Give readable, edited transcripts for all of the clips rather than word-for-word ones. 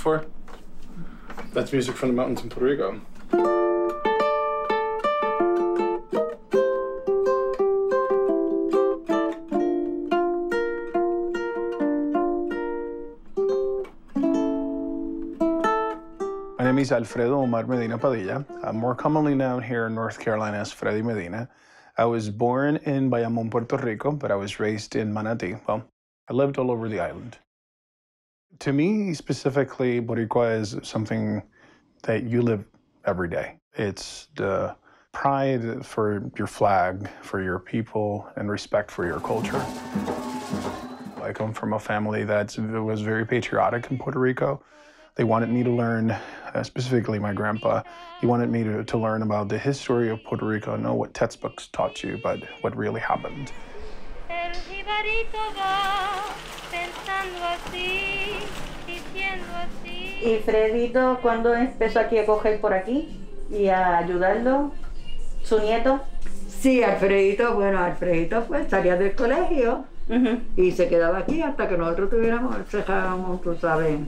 for? That's music from the mountains in Puerto Rico. My name is Alfredo Omar Medina Padilla. I'm more commonly known here in North Carolina as Freddy Medina. I was born in Bayamón, Puerto Rico, but I was raised in Manatí. Well, I lived all over the island. To me, specifically, Boricua is something that you live every day. It's the pride for your flag, for your people, and respect for your culture. I come from a family that was very patriotic in Puerto Rico. They wanted me to learn, specifically my grandpa, he wanted me to learn about the history of Puerto Rico, know what textbooks taught you, but what really happened. ¿Y Fredito cuándo empezó aquí a coger por aquí y a ayudarlo? ¿Su nieto? Sí, Alfredito, bueno, Alfredito pues salía del colegio y se quedaba aquí hasta que nosotros dejábamos, tú sabes,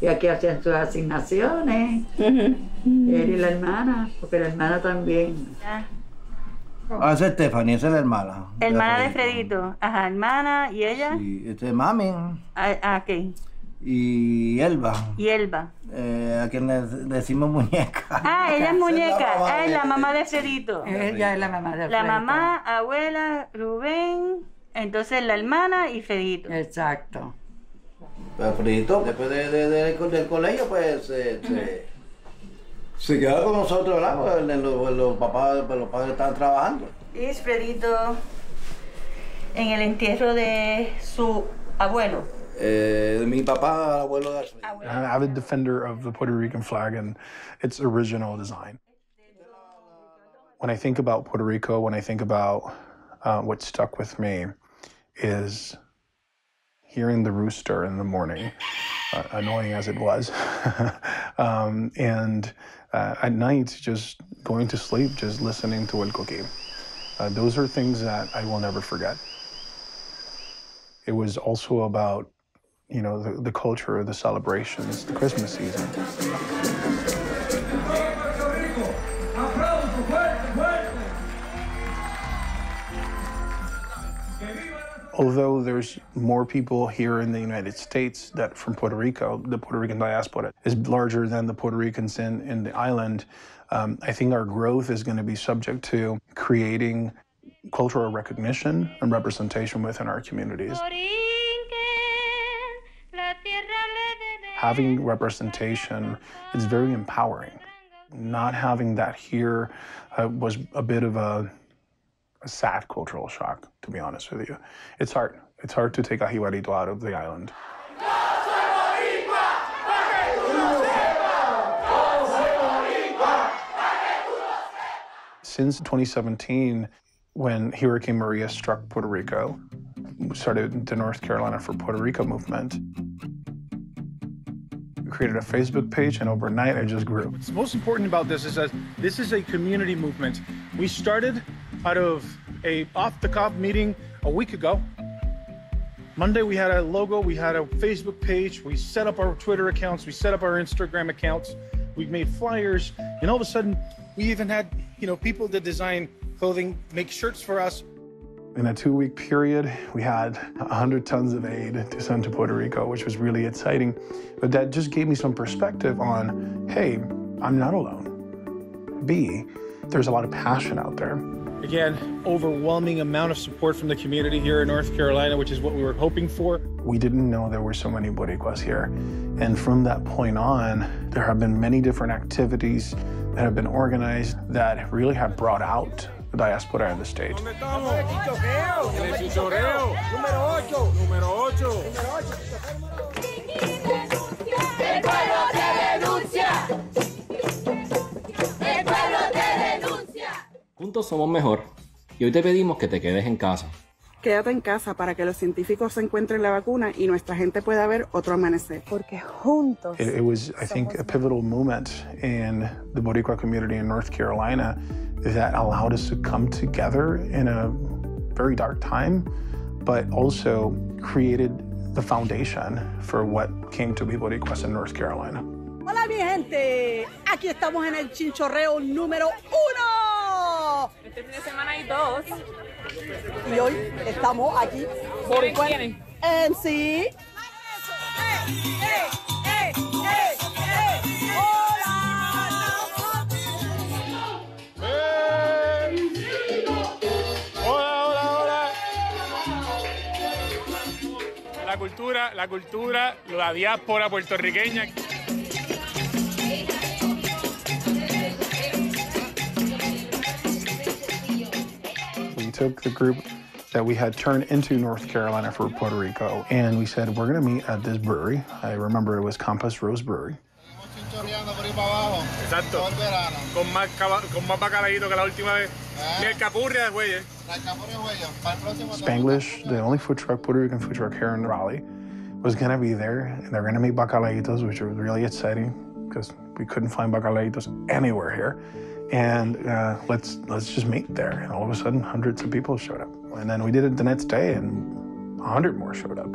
y aquí hacían sus asignaciones, él y la hermana, porque la hermana también. Ah, esa es Stephanie, esa es la hermana. Hermana de Fredito, ajá, hermana, ¿y ella? Sí, mami. ¿Qué? Y Elba. ¿Y Elba? A quien le decimos muñeca. Ah, ella es muñeca, es la mamá de Fredito. Ella es la mamá de Fredito. La mamá, abuela, Rubén, entonces la hermana y Fredito. Exacto. Pero Fredito, después del colegio, pues se quedó con nosotros, ¿verdad? Pues, los padres estaban trabajando. Y Fredito en el entierro de su abuelo. Mi papá, abuelo de Alfredo. I'm an avid defender of the Puerto Rican flag and its original design. When I think about Puerto Rico, when I think about what stuck with me is hearing the rooster in the morning, annoying as it was, and at night just going to sleep, just listening to El Coqui. Those are things that I will never forget. It was also about, you know, the culture, the celebrations, the Christmas season. Although there's more people here in the United States that from Puerto Rico, the Puerto Rican diaspora is larger than the Puerto Ricans in the island, I think our growth is going to be subject to creating cultural recognition and representation within our communities. Having representation is very empowering. Not having that here was a bit of a sad cultural shock, to be honest with you. It's hard. It's hard to take a jibarito out of the island. Since 2017, when Hurricane Maria struck Puerto Rico, we started the North Carolina for Puerto Rico movement. We created a Facebook page, and overnight it just grew. What's most important about this is that this is a community movement. We started out of a off-the-cuff meeting a week ago. Monday we had a logo, we had a Facebook page, we set up our Twitter accounts, we set up our Instagram accounts, we made flyers, and all of a sudden we even had, you know, people that design clothing make shirts for us. In a 2-week period, we had 100 tons of aid to send to Puerto Rico, which was really exciting. But that just gave me some perspective on, hey, I'm not alone. B, there's a lot of passion out there. Again, overwhelming amount of support from the community here in North Carolina, which is what we were hoping for. We didn't know there were so many Boricuas here. And from that point on, there have been many different activities that have been organized that really have brought out the diaspora in the state. Juntos somos mejor. Y hoy te pedimos que te quedes en casa. Quédate en casa para que los científicos encuentren la vacuna y nuestra gente pueda ver otro amanecer. Porque juntos. It was, I think, a pivotal moment in the Boricua community in North Carolina that allowed us to come together in a very dark time, but also created the foundation for what came to be Boricuas in North Carolina. Hola mi gente, aquí estamos en el Chinchorreo número 1. Este fin de semana hay 2. Y hoy estamos aquí, Boricua MC. La cultura, la diáspora puertorriqueña. We took the group that we had turned into North Carolina for Puerto Rico, and we said, we're going to meet at this brewery. I remember it was Compass Rose Brewery. Exacto. Con más bacalaíto que la última vez. Ni el capurria de güeyes. Spanglish, the only food truck, Puerto Rican food truck here in Raleigh, was going to be there, and they're going to make bacalaitos, which was really exciting because we couldn't find bacalaitos anywhere here. And let's just meet there. And all of a sudden, hundreds of people showed up. And then we did it the next day, and 100 more showed up.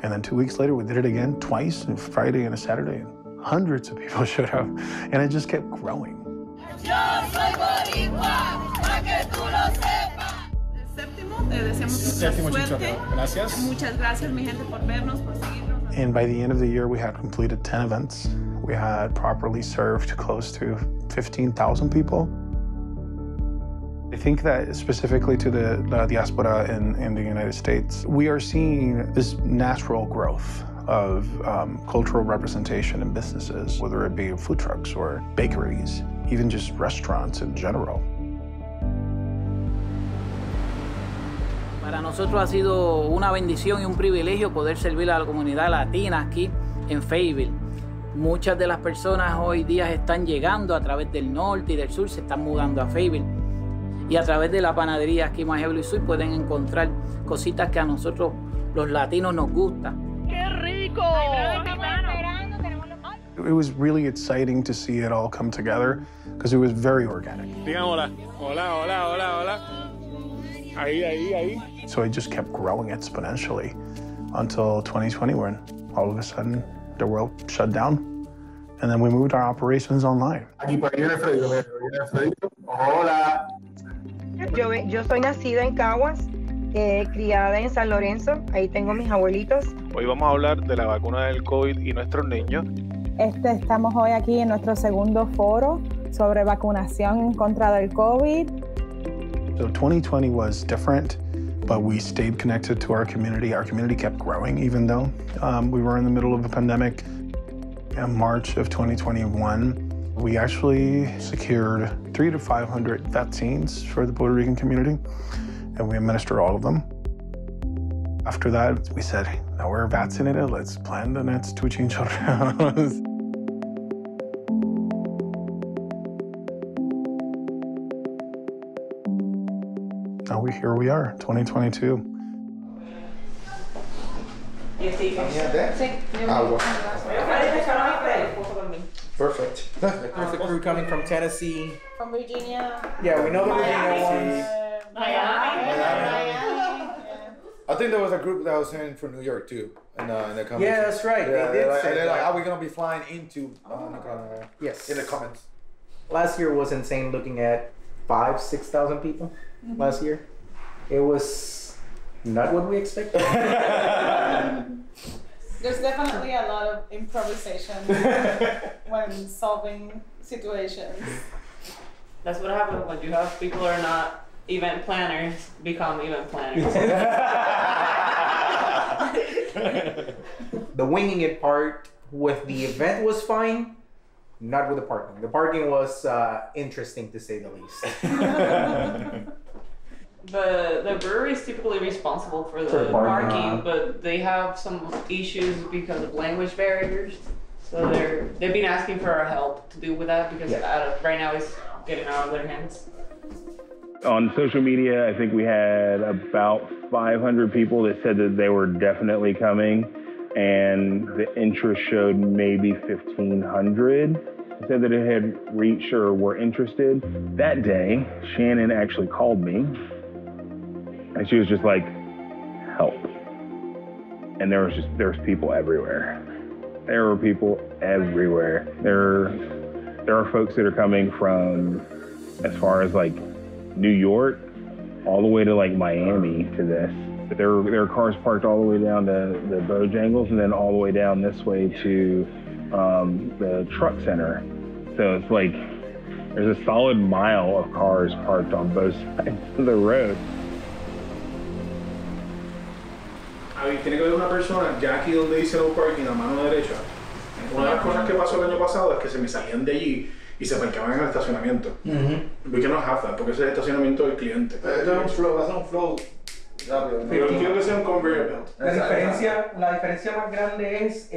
And then 2 weeks later, we did it again twice, a Friday and a Saturday, and hundreds of people showed up. And it just kept growing. Yo soy Boricua, para que tú lo sepas. Séptimo, te deseamos mucha suerte. Gracias. Muchas gracias, mi gente, por vernos, por seguirnos. And by the end of the year, we had completed 10 events. We had properly served close to 15,000 people. I think that specifically to the diaspora in the United States, we are seeing this natural growth of cultural representation in businesses, whether it be food trucks or bakeries, even just restaurants in general. Para nosotros ha sido una bendición y un privilegio poder servir a la comunidad latina aquí en Fayetteville. Muchas de las personas hoy día están llegando a través del norte y del sur, se están mudando a Fayetteville. Y a través de la panadería aquí en Mayagüez y Sur pueden encontrar cositas que a nosotros los latinos nos gustan. ¡Qué rico! It was really exciting to see it all come together because it was very organic. Digan hola. Hola, hola, hola, hola. Ahí. So it just kept growing exponentially until 2020 when all of a sudden the world shut down and then we moved our operations online. Hola. Yo soy nacida en Caguas, criada en San Lorenzo, ahí tengo mis abuelitos. Hoy vamos a hablar de la vacuna del COVID y nuestros niños. Estamos hoy aquí en nuestro segundo foro sobre vacunación contra el COVID. So 2020 was different, but we stayed connected to our community. Our community kept growing even though we were in the middle of a pandemic. In March of 2021, we actually secured 300 to 500 vaccines for the Puerto Rican community, and we administered all of them. After that, we said, hey, now we're vaccinated, let's plan the next 2 Chinchorreos. Now here we are, 2022. Perfect. There's a crew coming from Tennessee. From Virginia. Yeah, we know the Virginia ones. Miami. I think there was a group that was in from New York too. In the comments. Yeah, that's right. Yeah, they did say they're like, that. are we gonna be flying into? Yes. In the comments. Last year was insane. Looking at 5,000-6,000 people last year. It was not what we expected. There's definitely a lot of improvisation when solving situations. That's what happens when you have people who are not event planners become event planners. The winging it part with the event was fine, not with the parking. The parking was interesting to say the least. The brewery is typically responsible for the parking, but they have some issues because of language barriers. So they've been asking for our help to deal with that because right now it's getting out of their hands. On social media, I think we had about 500 people that said that they were definitely coming, and the interest showed maybe 1,500. Said that it had reached or were interested. That day, Shannon actually called me, and she was just like, help. and there was people everywhere. There were people everywhere. There are folks that are coming from as far as like New York, all the way to like Miami to this. There are cars parked all the way down to the Bojangles and then all the way down this way to the truck center. So it's like there's a solid mile of cars parked on both sides of the road. Ahí tiene que haber una persona, ya aquí donde dice no parking, a mano derecha. Una de las cosas que pasó el año pasado es que se me salían de allí y se parqueaban en el estacionamiento. We cannot have that, porque ese es el estacionamiento del cliente. Esto es un flow, es un flow. Pero quiero que sea un conveyor belt. La diferencia más grande es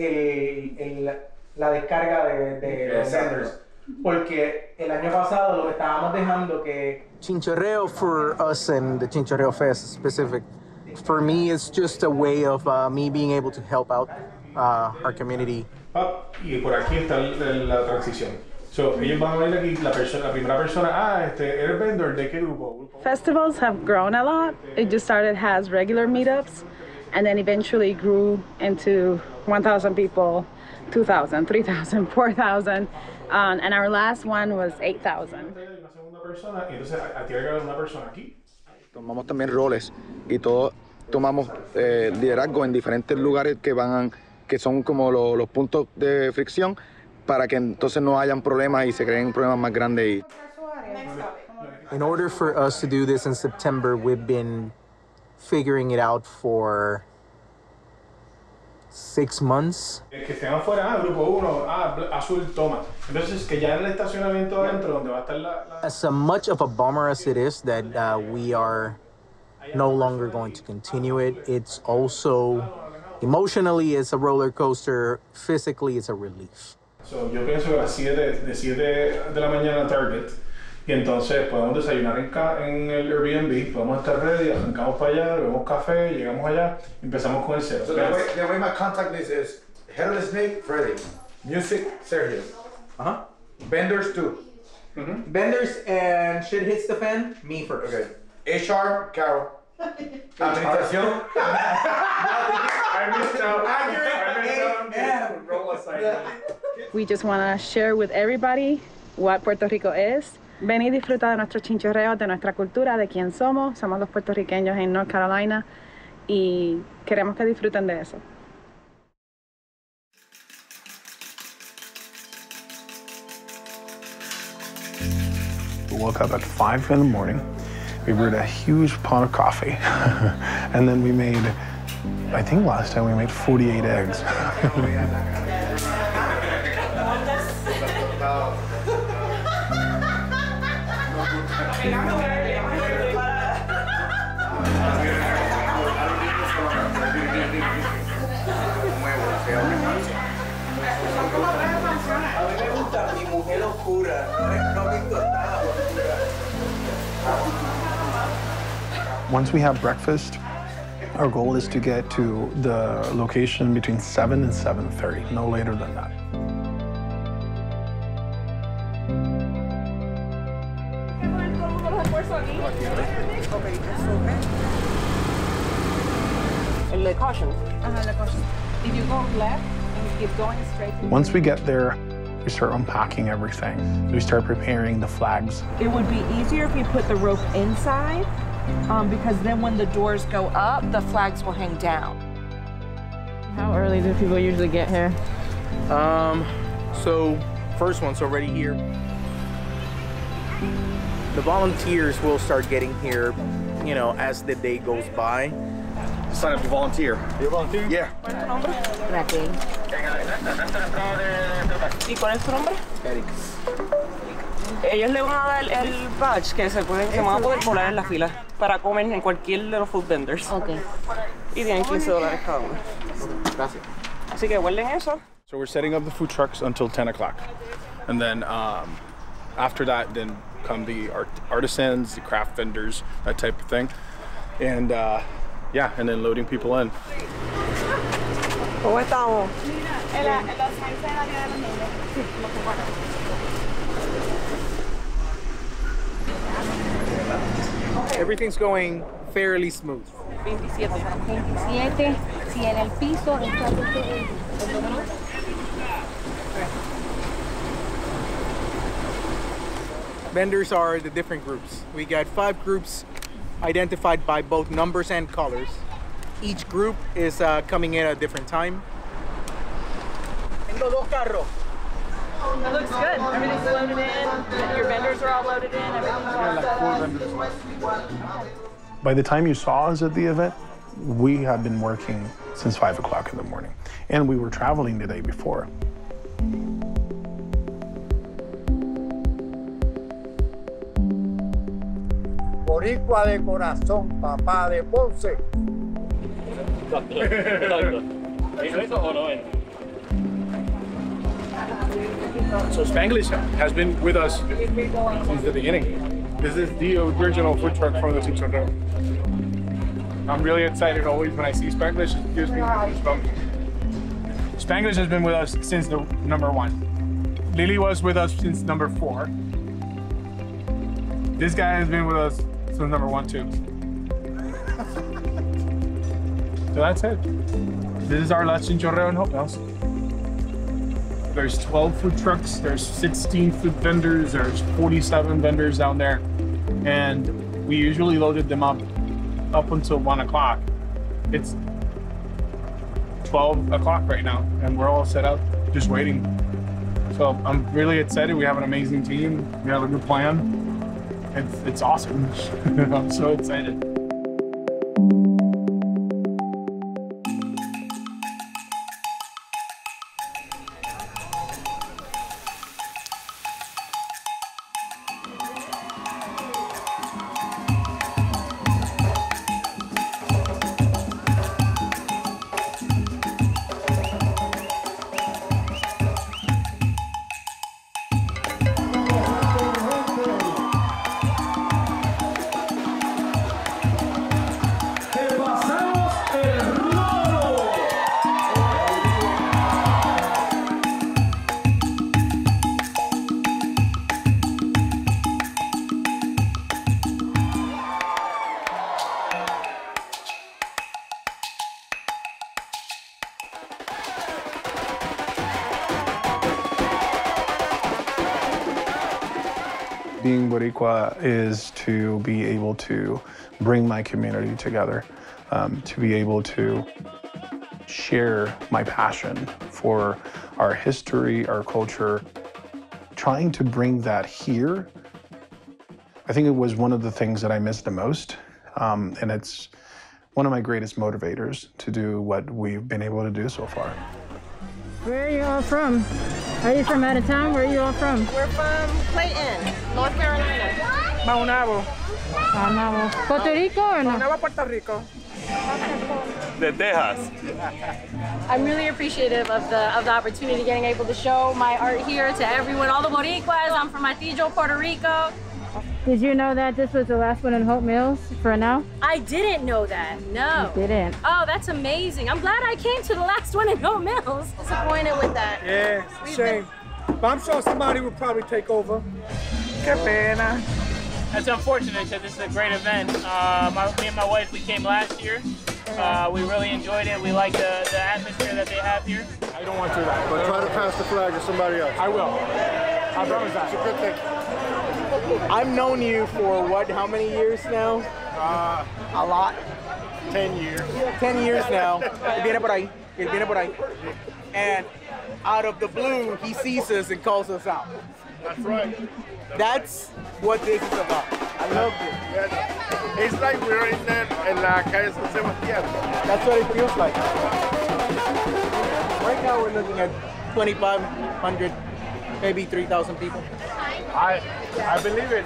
la descarga de los vendors. Porque el año pasado lo estábamos dejando que... Chinchorreo for us and the Chinchorreo Fest specific, for me it's just a way of me being able to help out our community. Y por aquí está la transición. So, ellos van a ver aquí la primera persona, eres vendor, ¿de qué grupo? Festivals have grown a lot. It just started as regular meetups and then eventually grew into 1,000 people, 2,000, 3,000, 4,000, and our last one was 8,000. Tomamos también roles y todos tomamos liderazgo en diferentes lugares que son como los puntos de fricción para que entonces no hayan problemas y se creen problemas más grandes. In order for us to do this in September, we've been figuring it out for 6 months. Que estén afuera, grupo 1, azul, toma. Entonces, que ya en el estacionamiento adentro, donde va a estar la... As much of a bummer as it is that we are no longer going to continue it, it's also, emotionally, it's a roller coaster. Physically, it's a relief. So, yo pienso que a las 7 de la mañana Target, y entonces podemos desayunar en el Airbnb, podemos estar ready, arrancamos para allá, bebemos café, llegamos allá, empezamos con el cero. So the way my contact list is head of the snake, Freddy. Music, Sergio. Vendors, too. Vendors and shit hits the fan, me first. Okay. HR, Carol. Administración. We just want to share with everybody what Puerto Rico is. Ven y disfruta de nuestros chinchorreos, de nuestra cultura, de quién somos. Somos los puertorriqueños en North Carolina y queremos que disfruten de eso. We woke up at 5 in the morning. We brewed a huge pot of coffee. And then we made, I think last time we made 48 eggs. Once we have breakfast, our goal is to get to the location between 7 and 7:30, no later than that. Le caution. Le caution. If you go left and you keep going straight. Once we get there, we start unpacking everything. We start preparing the flags. It would be easier if you put the rope inside, because then when the doors go up, the flags will hang down. How early do people usually get here? So first one's already here. The volunteers will start getting here, you know, as the day goes by. Sign up to volunteer. You volunteer? Yeah. ¿Cuál es tu nombre? Raquel. ¿Y cuál es tu nombre? Eric. Ellos le van a dar el badge que se van a poder volar en la fila para comer en cualquier de los food vendors. Okay. Y tienen $15 cada uno. Gracias. Así que guarden eso. So we're setting up the food trucks until 10 o'clock. And then after that, then come the artisans, the craft vendors, that type of thing. And yeah, and then loading people in. ¿Cómo estamos? Everything's going fairly smooth. 27. 27, si en el piso está Vendors are the different groups. We got 5 groups identified by both numbers and colors. Each group is coming in at a different time. Tengo dos carros. That looks good. Everything's loaded in. Your vendors are all loaded in. Everything's all set. By the time you saw us at the event, we had been working since 5 o'clock in the morning, and we were traveling the day before. Boricua de corazón, papá de Ponce. So Spanglish has been with us since the beginning. This is the original food truck from the Chinchorreos. I'm really excited always when I see Spanglish. It gives me goosebumps. Spanglish has been with us since the number 1. Lily was with us since number 4. This guy has been with us since number 1 too. So that's it. This is our last Chinchorreo in Hope Mills. There's 12 food trucks, there's 16 food vendors, there's 47 vendors down there. And we usually loaded them up until 1 o'clock. It's 12 o'clock right now, and we're all set up, just waiting. So I'm really excited. We have an amazing team. We have a good plan. It's awesome. I'm so excited. Being Boricua is to be able to bring my community together, to be able to share my passion for our history, our culture, trying to bring that here. I think it was one of the things that I missed the most, and it's one of my greatest motivators to do what we've been able to do so far. Where are you all from? Are you from out of town? Where are you all from? We're from Clayton, North Carolina. Maunabo. Puerto Rico or no? Maunabo, Puerto Rico. De Texas. I'm really appreciative of the opportunity, getting able to show my art here to everyone, all the Boricuas. I'm from Atillo, Puerto Rico. Did you know that this was the last one in Hope Mills for now? I didn't know that, no. You didn't? Oh, that's amazing. I'm glad I came to the last one in Hope Mills. Disappointed with that. Yeah, it's a shame. But I'm sure somebody would probably take over. Qué pena. That's unfortunate because this is a great event. Me and my wife, we came last year. We really enjoyed it. We like the atmosphere that they have here. I don't want to do that. But try to pass the flag to somebody else. I will. I promise that. It's a good thing. I've known you for what, how many years now? A lot. 10 years. 10 years now. Viene por ahí. Viene por ahí. And out of the blue, he sees us and calls us out. That's right. That's what this is about. I love it. It's like we're in there in la calle San Sebastián. That's what it feels like. Right now we're looking at 2,500, maybe 3,000 people. I believe it.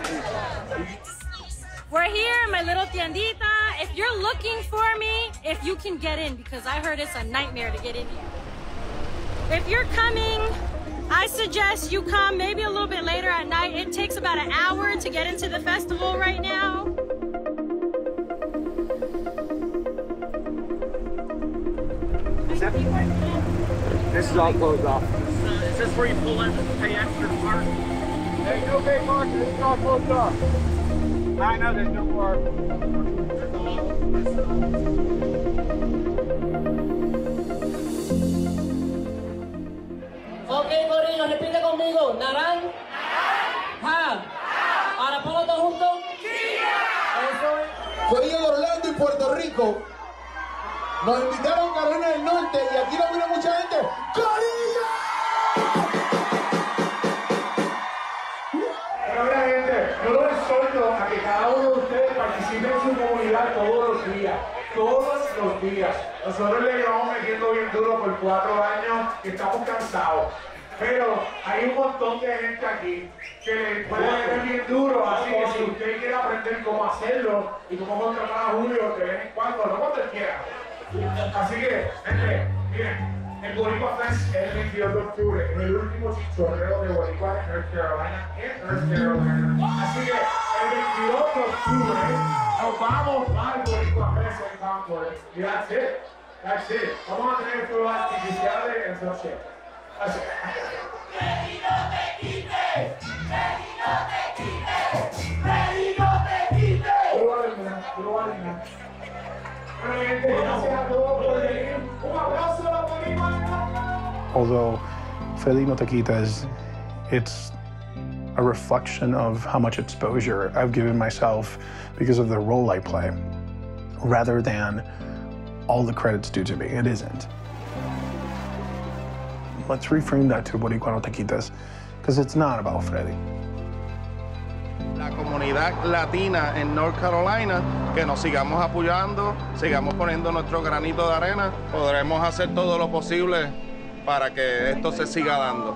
We're here in my little tiendita. If you're looking for me, if you can get in, because I heard it's a nightmare to get in here. If you're coming, I suggest you come maybe a little bit later at night. It takes about an hour to get into the festival right now. This is all closed off. Is this where you pull in and pay extra to park? There's no pay parking. This is all closed off. I know there's no park. Ok, Corillo, repite conmigo. Naranja. Ahora ponlo todos juntos. Corillo de Orlando y Puerto Rico. Nos invitaron a Carolina del Norte y aquí nos vino mucha gente. ¡Corillo! Pero mira, gente, yo los exhorto a que cada uno de ustedes participe en su comunidad todos los días. Todos los días. Nosotros le llevamos metiendo bien duro por 4 años y estamos cansados. Pero hay un montón de gente aquí que le puede meter bien duro, así que si usted quiere aprender cómo hacerlo y cómo contratar a Julio de vez en cuando, no cuando él quiera. Así que, gente, miren, el Boricua Fest es el 22 de octubre, en el último chinchorreo de Boricua en North Carolina, Así que el 22 de octubre nos vamos al Boricua Fest en Concord. Y that's it. That's it. Vamos a tener fuegos artificiales en Sunset. That's it. ¡Ready, no te quites! ¡Ready, no te quites! ¡Ready, no te quites! Although Ready No Te Quites, it's a reflection of how much exposure I've given myself because of the role I play, rather than all the credit's due to me. It isn't. Let's reframe that to Boricua No Te Quites, because it's not about Freddy. La comunidad latina en North Carolina, que nos sigamos apoyando, sigamos poniendo nuestro granito de arena, podremos hacer todo lo posible para que esto se siga dando.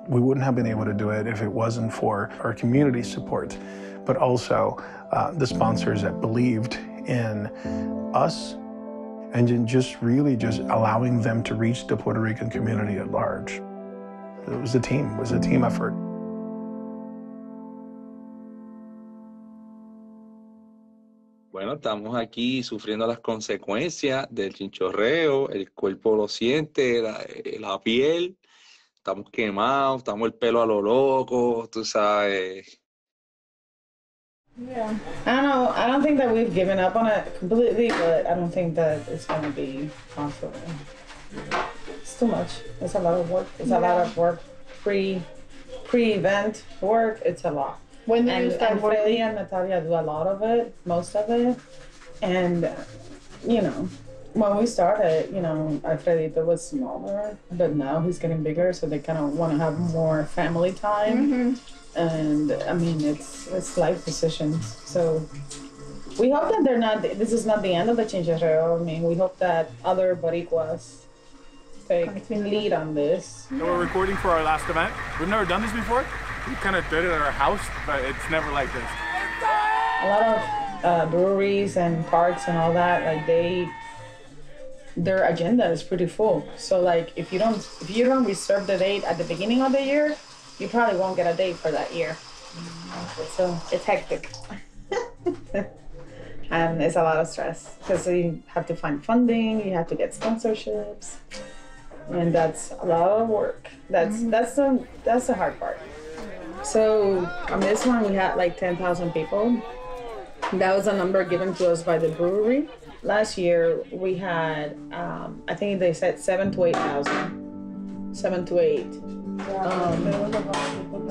We wouldn't have been able to do it if it wasn't for our community support, but also the sponsors that believed in us and in just allowing them to reach the Puerto Rican community at large. It was a team effort. Bueno, estamos aquí sufriendo las consecuencias del chinchorreo, el cuerpo lo siente, la piel, estamos quemados, estamos el pelo a lo loco, tú sabes. Yeah, I don't think that we've given up on it completely, but I don't think that it's going to be possible. It's too much. It's a lot of work. It's a lot of work. Pre-event work, it's a lot. When did you start working? Freddy and Natalia do a lot of it, most of it. And, you know, when we started, you know, Alfredito was smaller, but now he's getting bigger, so they kind of want to have more family time. Mm-hmm. And I mean, it's life decisions. So we hope that this is not the end of the Chinchorreo. I mean, we hope that other Boricuas take lead on this. So we're recording for our last event. We've never done this before. We kind of did it at our house, but it's never like this. A lot of breweries and parks and all that, like their agenda is pretty full. So like if you don't reserve the date at the beginning of the year, you probably won't get a date for that year. So it's hectic. And it's a lot of stress because you have to find funding, you have to get sponsorships, and that's a lot of work. That's the hard part. So on this one we had like 10,000 people. That was a number given to us by the brewery. Last year we had, I think they said 7,000 to 8,000. 7 to 8.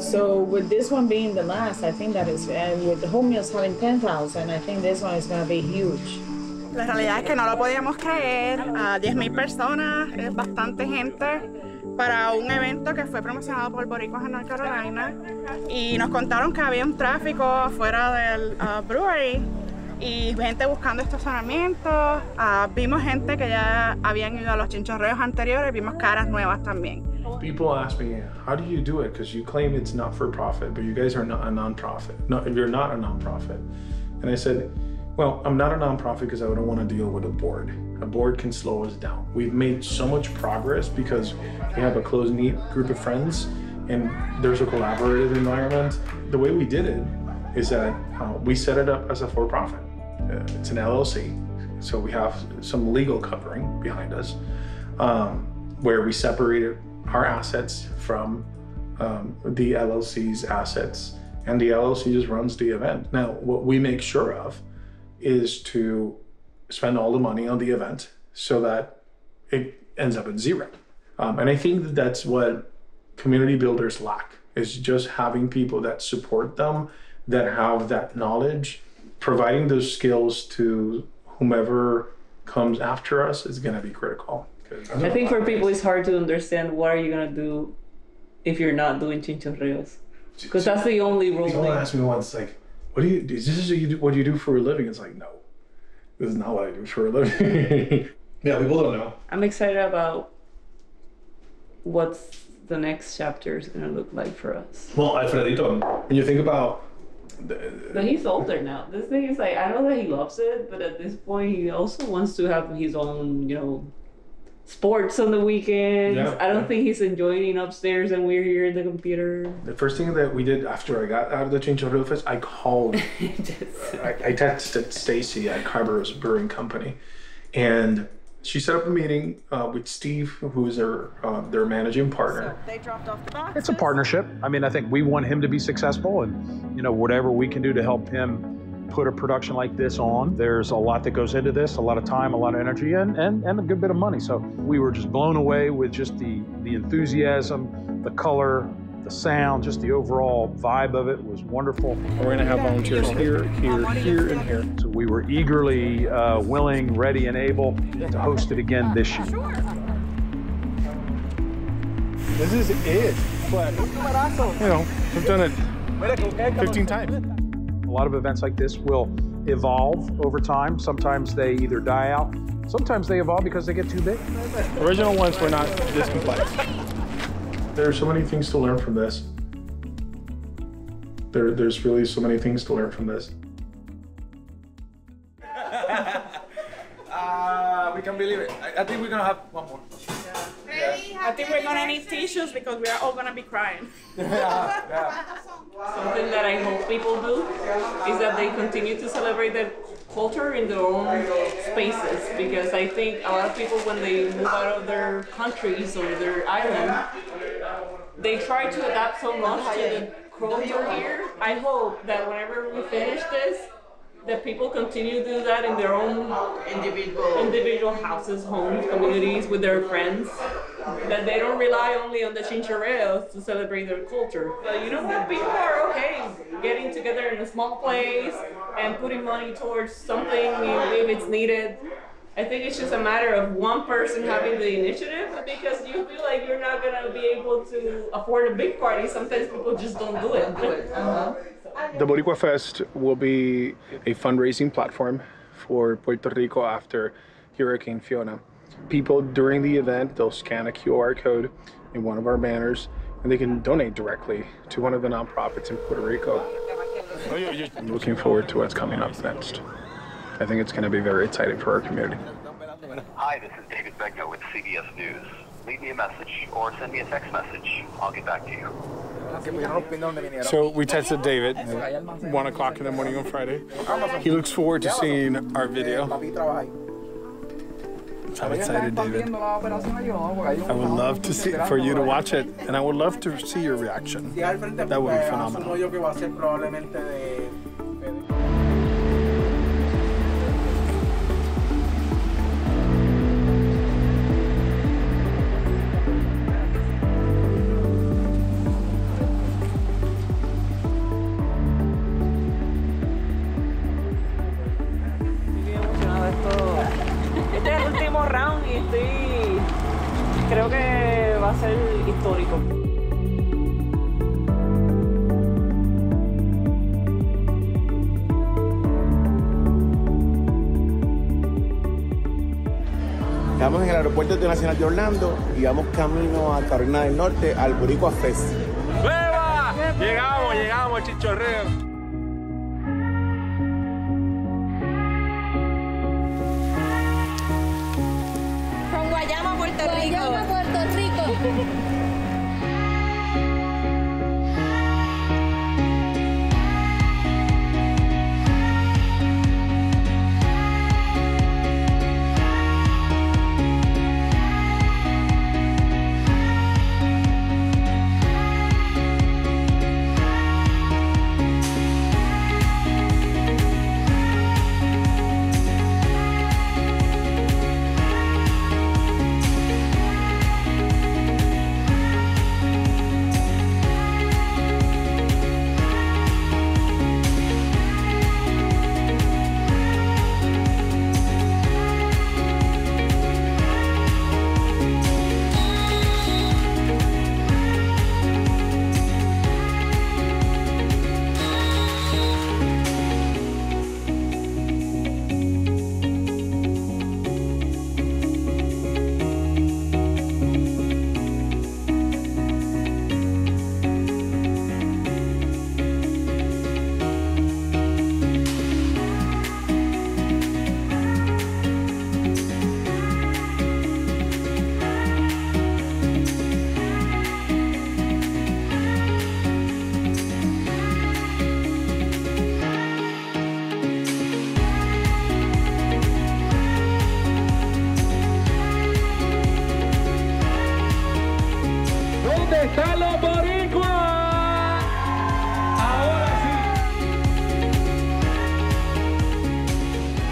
So with this one being the last, I think that is, with the home meals having 10,000, I think this one is going to be huge. La realidad es que no lo podíamos creer. A 10,000 personas, es bastante gente para un evento que fue promocionado por Boricuas en North Carolina. Y nos contaron que había un tráfico afuera del brewery y gente buscando estacionamientos. Vimos gente que ya habían ido a los chinchorreos anteriores, vimos caras nuevas también. People ask me, how do you do it? Because you claim it's not for profit, but you guys are not a non-profit. No, you're not a non-profit. And I said, well, I'm not a non-profit because I don't want to deal with a board. A board can slow us down. We've made so much progress because we have a close-knit group of friends and there's a collaborative environment. The way we did it is that we set it up as a for-profit. It's an LLC, so we have some legal covering behind us, where we separated our assets from the LLC's assets, and the LLC just runs the event. Now, what we make sure of is to spend all the money on the event so that it ends up at zero. And I think that that's what community builders lack, is just having people that support them, that have that knowledge. Providing those skills to whomever comes after us is going to be critical. I think for people it's hard to understand what are you going to do if you're not doing Chinchorreos. Because that's the only role. Someone asked me once, like, what do you do? Is this what you do for a living? It's like, no, this is not what I do for a living. Yeah, people don't know. I'm excited about what's the next chapter is going to look like for us. Well, Alfredito, when you think about... But he's older now. This thing is like, I know that he loves it, but at this point he also wants to have his own, sports on the weekends. Yeah, I don't think he's enjoying being upstairs and we're here at the computer. The first thing that we did after I got out of the Chinchorreo Fest, I called, I texted Stacy at Carvero's Brewing Company, and she set up a meeting with Steve, who is their managing partner. They dropped off the box. It's a partnership. I mean, I think we want him to be successful, and whatever we can do to help him put a production like this on. There's a lot that goes into this, a lot of time, a lot of energy, and a good bit of money. So we were just blown away with just the enthusiasm, the color, the sound, just the overall vibe of it was wonderful. We're going to have volunteers here, here, and here. So we were eagerly willing, ready, and able to host it again this year. This is it, but we've done it 15 times. A lot of events like this will evolve over time. Sometimes they either die out, sometimes they evolve because they get too big. Original ones were not this complex. There are so many things to learn from this. There's really so many things to learn from this. We can believe it. I think we're gonna have one more. Yeah. I think we're gonna need tissues because we are all gonna be crying. Something that I hope people do is that they continue to celebrate their culture in their own spaces, because I think a lot of people, when they move out of their countries or their island, they try to adapt so much to the culture here. I hope that whenever we finish this, that people continue to do that in their own individual houses, homes, communities, with their friends. That they don't rely only on the Chinchorreos to celebrate their culture. But that people are okay getting together in a small place and putting money towards something if it's needed. I think it's just a matter of one person having the initiative, because you feel like you're not gonna be able to afford a big party. Sometimes people just don't do it. The Boricua Fest will be a fundraising platform for Puerto Rico after Hurricane Fiona. People during the event, they'll scan a QR code in one of our banners, and they can donate directly to one of the nonprofits in Puerto Rico. I'm looking forward to what's coming up next. I think it's going to be very exciting for our community. Hi, this is David Begno with CBS News. Leave me a message or send me a text message. I'll get back to you. So we texted David at 1 o'clock in the morning on Friday. He looks forward to seeing our video. I'm excited, David. I would love to see for you to watch it, and I would love to see your reaction. That would be phenomenal. Este es el último round y creo que va a ser histórico. Estamos en el Aeropuerto Internacional de Orlando y vamos camino a Carolina del Norte al Boricua Fest. ¡Beba! Llegamos, Chinchorreos. Puerto Rico.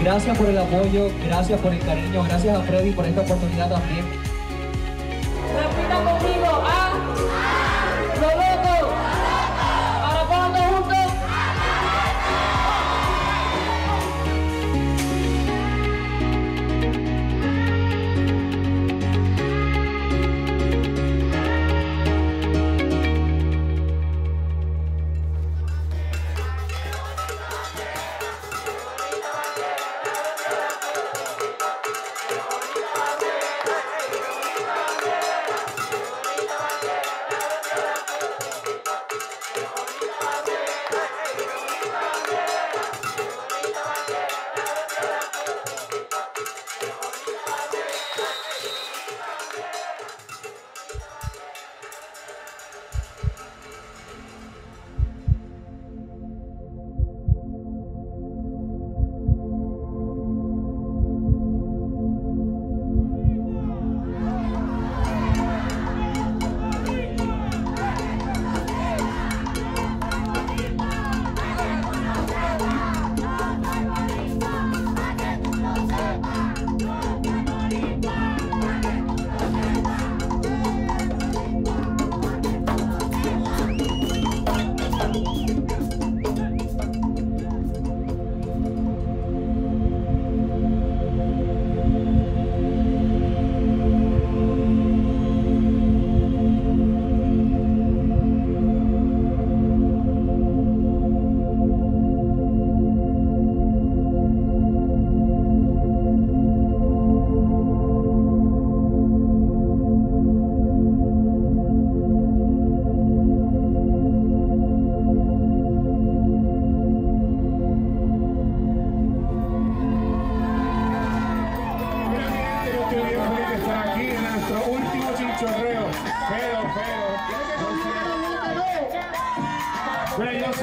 Gracias por el apoyo, gracias por el cariño, gracias a Freddy por esta oportunidad también. Repita conmigo, ¡lo loco! Ahora pongan juntos.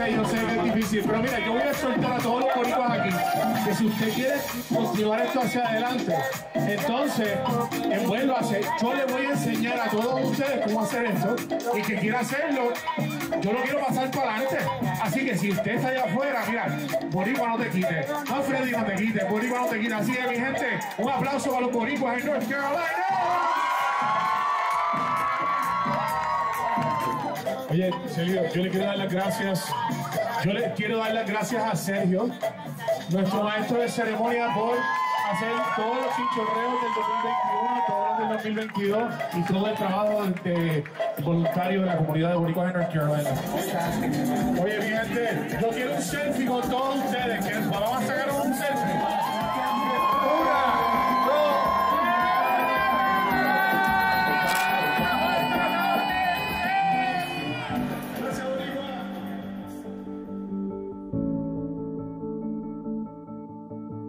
Yo sé que es difícil, pero mira, yo voy a soltar a todos los boricuas aquí, que si usted quiere continuar esto hacia adelante, entonces envuélvase. Yo le voy a enseñar a todos ustedes cómo hacer esto, y que quiera hacerlo, yo lo quiero pasar para adelante. Así que si usted está allá afuera, mira, Boricua no te quites, no Freddy no te quites, Boricua no te quites. Así que mi gente, un aplauso para los boricuas en North Carolina. Oye, Sergio, yo le quiero dar las gracias. Yo le quiero dar las gracias a Sergio, nuestro maestro de ceremonia, por hacer todos los chinchorreos del 2021, todos los del 2022 y todo el trabajo de voluntario de la comunidad de Boricuas en North Carolina. Oye, mi gente, yo quiero un selfie con todos ustedes. Que vamos a sacar un selfie.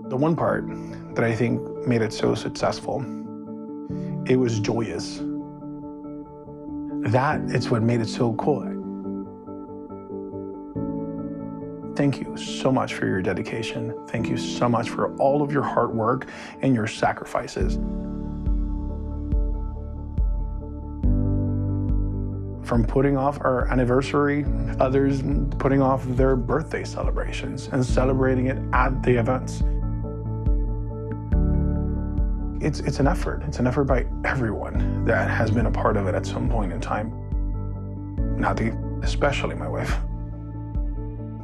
The one part that I think made it so successful, it was joyous. It's what made it so cool. Thank you so much for your dedication. Thank you so much for all of your hard work and your sacrifices. From putting off our anniversary, others putting off their birthday celebrations and celebrating it at the events. It's an effort. It's an effort by everyone that has been a part of it at some point in time. Especially my wife.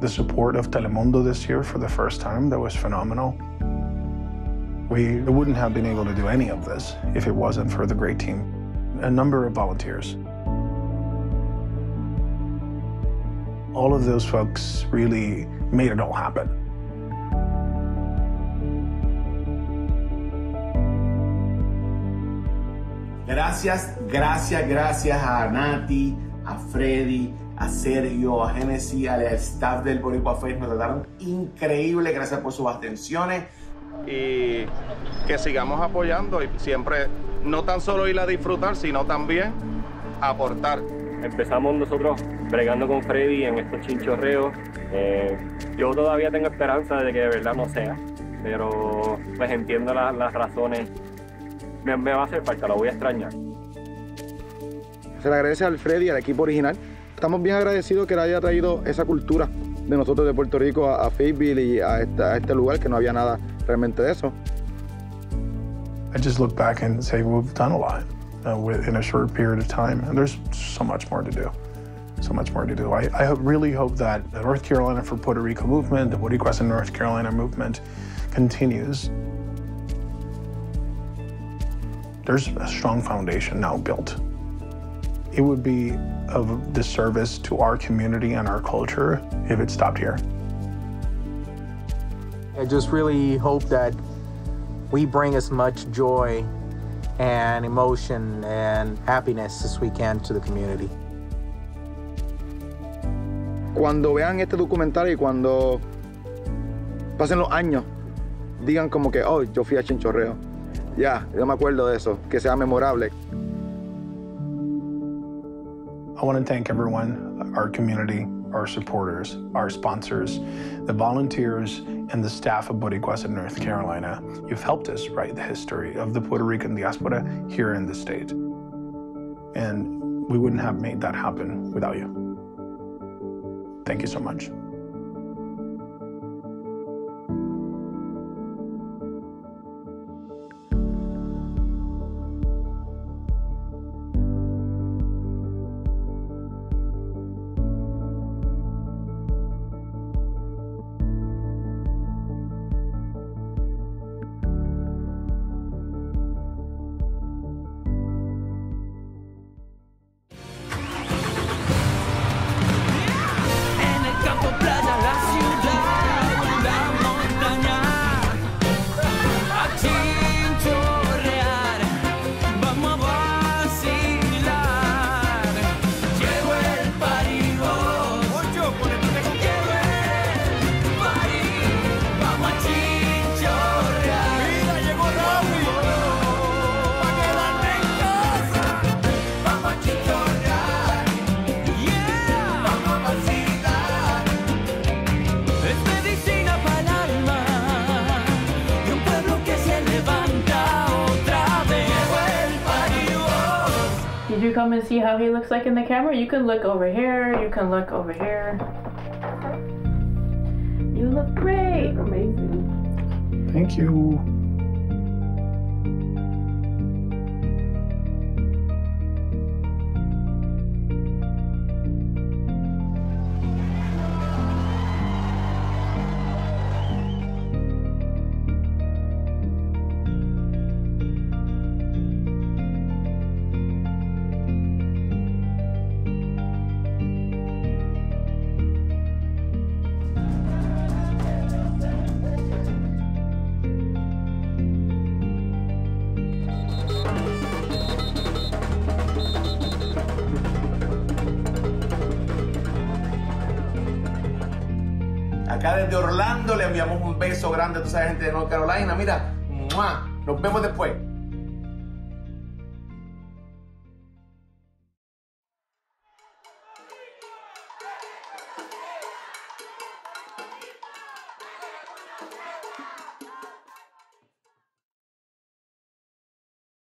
The support of Telemundo this year for the first time, that was phenomenal. We wouldn't have been able to do any of this if it wasn't for the great team. A number of volunteers. All of those folks really made it all happen. Gracias a Nati, a Freddy, a Sergio, a Genesis, al staff del Boricua Fest. Nos trataron increíble. Gracias por sus atenciones. Y que sigamos apoyando y siempre, no tan solo ir a disfrutar, sino también aportar. Empezamos nosotros bregando con Freddy en estos chinchorreos. Yo todavía tengo esperanza de que de verdad no sea, pero pues entiendo las razones. Me va a hacer falta, lo voy a extrañar. Se le agradece al Freddy y al equipo original. Estamos bien agradecidos que le haya traído esa cultura de nosotros de Puerto Rico a Fayetteville y a este lugar, que no había nada realmente de eso. I just look back and say we've done a lot in a short period of time, and there's so much more to do. So much more to do. I really hope that the North Carolina for Puerto Rico movement, the Boricuas in North Carolina movement, continues. There's a strong foundation now built. It would be of disservice to our community and our culture if it stopped here. I just really hope that we bring as much joy and emotion and happiness as we can to the community. Cuando vean este documental y cuando pasen los años, digan como que, oh, yo fui a Chinchorreo. Ya, yo me acuerdo de eso, que sea memorable. I want to thank everyone, our community, our supporters, our sponsors, the volunteers, and the staff of Boricuas in North Carolina. You've helped us write the history of the Puerto Rican diaspora here in the state. And we wouldn't have made that happen without you. Thank you so much. Did you come and see how he looks like in the camera? You can look over here, you can look over here. You look great. Amazing. Thank you. Acá desde Orlando le enviamos un beso grande a toda esa gente de North Carolina. Mira, ¡mua! Nos vemos después.